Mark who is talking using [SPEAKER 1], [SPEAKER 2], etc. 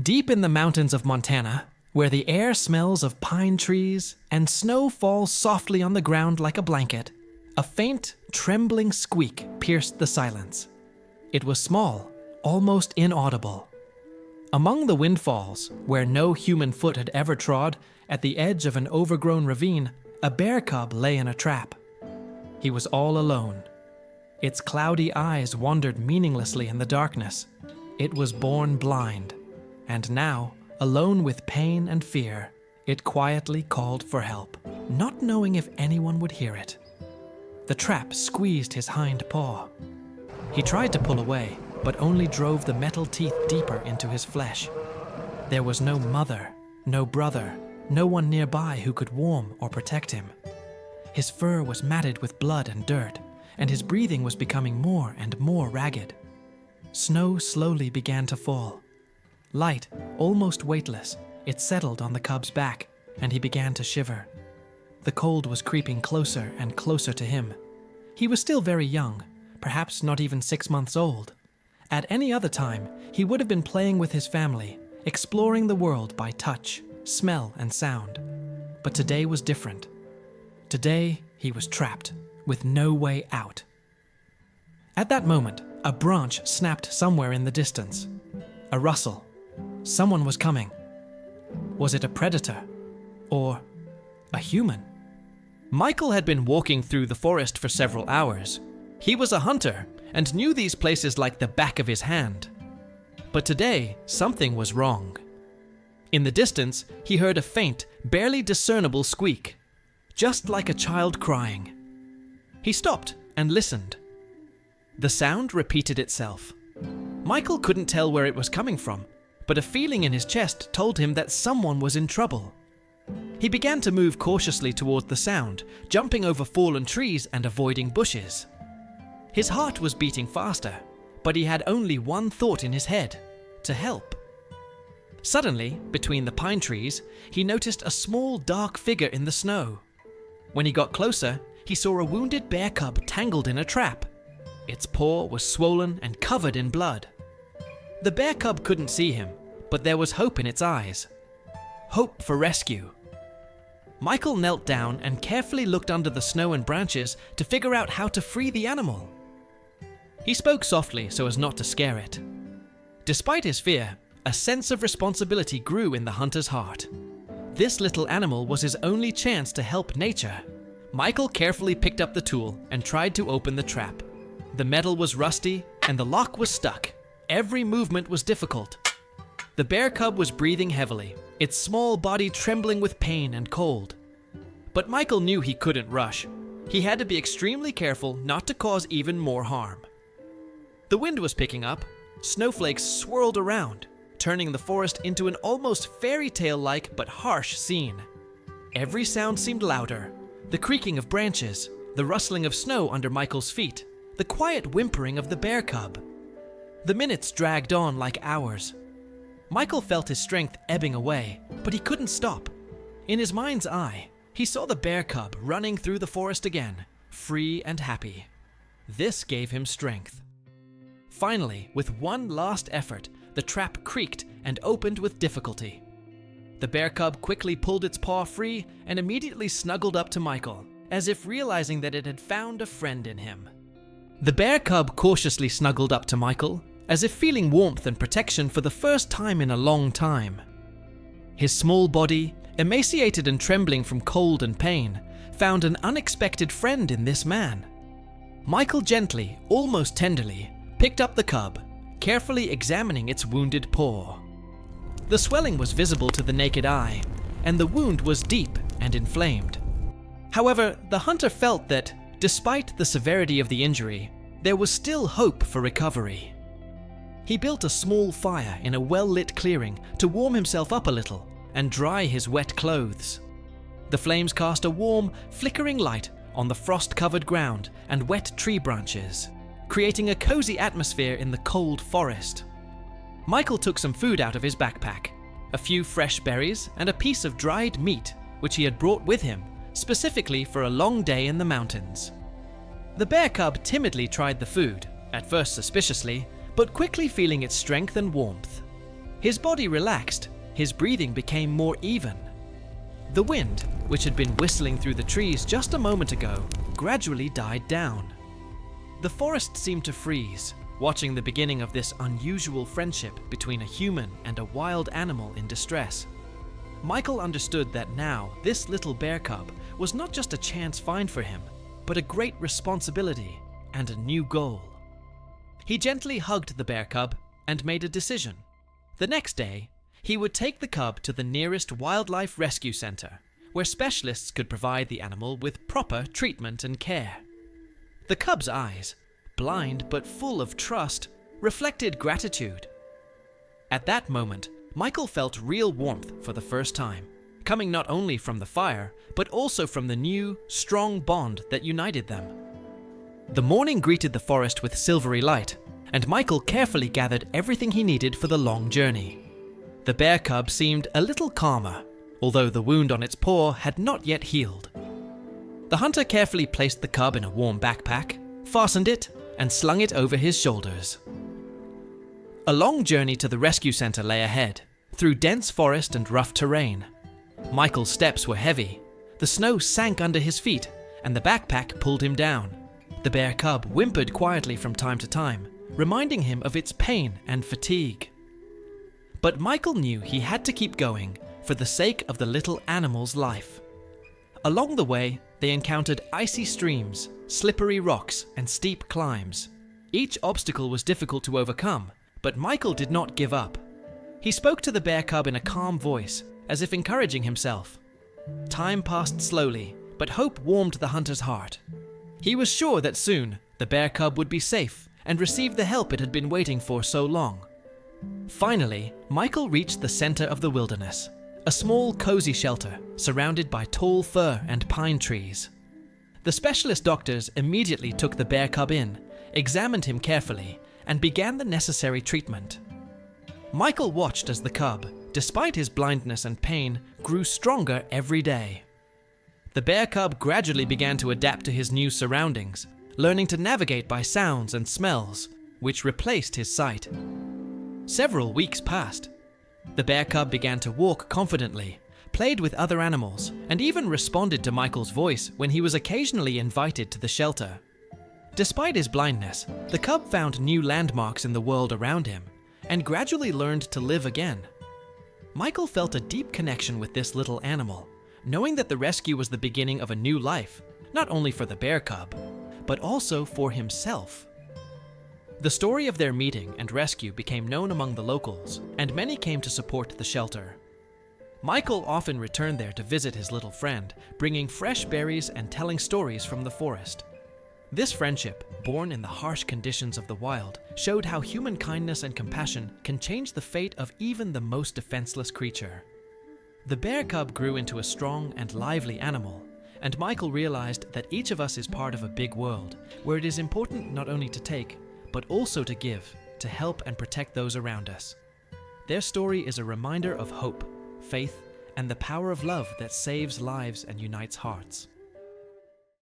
[SPEAKER 1] Deep in the mountains of Montana, where the air smells of pine trees and snow falls softly on the ground like a blanket, a faint, trembling squeak pierced the silence. It was small, almost inaudible. Among the windfalls, where no human foot had ever trod, at the edge of an overgrown ravine, a bear cub lay in a trap. He was all alone. Its cloudy eyes wandered meaninglessly in the darkness. It was born blind, and now, alone with pain and fear, it quietly called for help, not knowing if anyone would hear it. The trap squeezed his hind paw. He tried to pull away, but only drove the metal teeth deeper into his flesh. There was no mother, no brother, no one nearby who could warm or protect him. His fur was matted with blood and dirt, and his breathing was becoming more and more ragged. Snow slowly began to fall. Light, almost weightless, it settled on the cub's back, and he began to shiver. The cold was creeping closer and closer to him. He was still very young, perhaps not even 6 months old. At any other time, he would have been playing with his family, exploring the world by touch, smell, and sound. But today was different. Today, he was trapped, with no way out. At that moment, a branch snapped somewhere in the distance. A rustle. Someone was coming. Was it a predator? Or a human? Michael had been walking through the forest for several hours. He was a hunter and knew these places like the back of his hand. But today, something was wrong. In the distance, he heard a faint, barely discernible squeak, just like a child crying. He stopped and listened. The sound repeated itself. Michael couldn't tell where it was coming from, but a feeling in his chest told him that someone was in trouble. He began to move cautiously toward the sound, jumping over fallen trees and avoiding bushes. His heart was beating faster, but he had only one thought in his head: to help. Suddenly, between the pine trees, he noticed a small, dark figure in the snow. When he got closer, he saw a wounded bear cub tangled in a trap. Its paw was swollen and covered in blood. The bear cub couldn't see him, but there was hope in its eyes. Hope for rescue. Michael knelt down and carefully looked under the snow and branches to figure out how to free the animal. He spoke softly so as not to scare it. Despite his fear, a sense of responsibility grew in the hunter's heart. This little animal was his only chance to help nature. Michael carefully picked up the tool and tried to open the trap. The metal was rusty and the lock was stuck. Every movement was difficult. The bear cub was breathing heavily, its small body trembling with pain and cold. But Michael knew he couldn't rush. He had to be extremely careful not to cause even more harm. The wind was picking up. Snowflakes swirled around, turning the forest into an almost fairy tale-like but harsh scene. Every sound seemed louder: the creaking of branches, the rustling of snow under Michael's feet, the quiet whimpering of the bear cub. The minutes dragged on like hours. Michael felt his strength ebbing away, but he couldn't stop. In his mind's eye, he saw the bear cub running through the forest again, free and happy. This gave him strength. Finally, with one last effort, the trap creaked and opened with difficulty. The bear cub quickly pulled its paw free and immediately snuggled up to Michael, as if realizing that it had found a friend in him. The bear cub cautiously snuggled up to Michael, as if feeling warmth and protection for the first time in a long time. His small body, emaciated and trembling from cold and pain, found an unexpected friend in this man. Michael gently, almost tenderly, picked up the cub, carefully examining its wounded paw. The swelling was visible to the naked eye, and the wound was deep and inflamed. However, the hunter felt that, despite the severity of the injury, there was still hope for recovery. He built a small fire in a well-lit clearing to warm himself up a little and dry his wet clothes. The flames cast a warm, flickering light on the frost-covered ground and wet tree branches, creating a cozy atmosphere in the cold forest. Michael took some food out of his backpack, a few fresh berries and a piece of dried meat which he had brought with him, specifically for a long day in the mountains. The bear cub timidly tried the food, at first suspiciously, but quickly feeling its strength and warmth. His body relaxed, his breathing became more even. The wind, which had been whistling through the trees just a moment ago, gradually died down. The forest seemed to freeze, watching the beginning of this unusual friendship between a human and a wild animal in distress. Michael understood that now this little bear cub was not just a chance find for him, but a great responsibility and a new goal. He gently hugged the bear cub and made a decision. The next day, he would take the cub to the nearest wildlife rescue center, where specialists could provide the animal with proper treatment and care. The cub's eyes, blind but full of trust, reflected gratitude. At that moment, Michael felt real warmth for the first time, coming not only from the fire, but also from the new, strong bond that united them. The morning greeted the forest with silvery light, and Michael carefully gathered everything he needed for the long journey. The bear cub seemed a little calmer, although the wound on its paw had not yet healed. The hunter carefully placed the cub in a warm backpack, fastened it, and slung it over his shoulders. A long journey to the rescue center lay ahead, through dense forest and rough terrain. Michael's steps were heavy, the snow sank under his feet, and the backpack pulled him down. The bear cub whimpered quietly from time to time, reminding him of its pain and fatigue. But Michael knew he had to keep going for the sake of the little animal's life. Along the way, they encountered icy streams, slippery rocks, and steep climbs. Each obstacle was difficult to overcome, but Michael did not give up. He spoke to the bear cub in a calm voice, as if encouraging himself. Time passed slowly, but hope warmed the hunter's heart. He was sure that soon the bear cub would be safe and receive the help it had been waiting for so long. Finally, Michael reached the center of the wilderness, a small, cozy shelter surrounded by tall fir and pine trees. The specialist doctors immediately took the bear cub in, examined him carefully, and began the necessary treatment. Michael watched as the cub, despite his blindness and pain, grew stronger every day. The bear cub gradually began to adapt to his new surroundings, learning to navigate by sounds and smells, which replaced his sight. Several weeks passed. The bear cub began to walk confidently, played with other animals, and even responded to Michael's voice when he was occasionally invited to the shelter. Despite his blindness, the cub found new landmarks in the world around him, and gradually learned to live again. Michael felt a deep connection with this little animal, knowing that the rescue was the beginning of a new life, not only for the bear cub, but also for himself. The story of their meeting and rescue became known among the locals, and many came to support the shelter. Michael often returned there to visit his little friend, bringing fresh berries and telling stories from the forest. This friendship, born in the harsh conditions of the wild, showed how human kindness and compassion can change the fate of even the most defenseless creature. The bear cub grew into a strong and lively animal, and Michael realized that each of us is part of a big world, where it is important not only to take, but also to give, to help and protect those around us. Their story is a reminder of hope, faith, and the power of love that saves lives and unites hearts.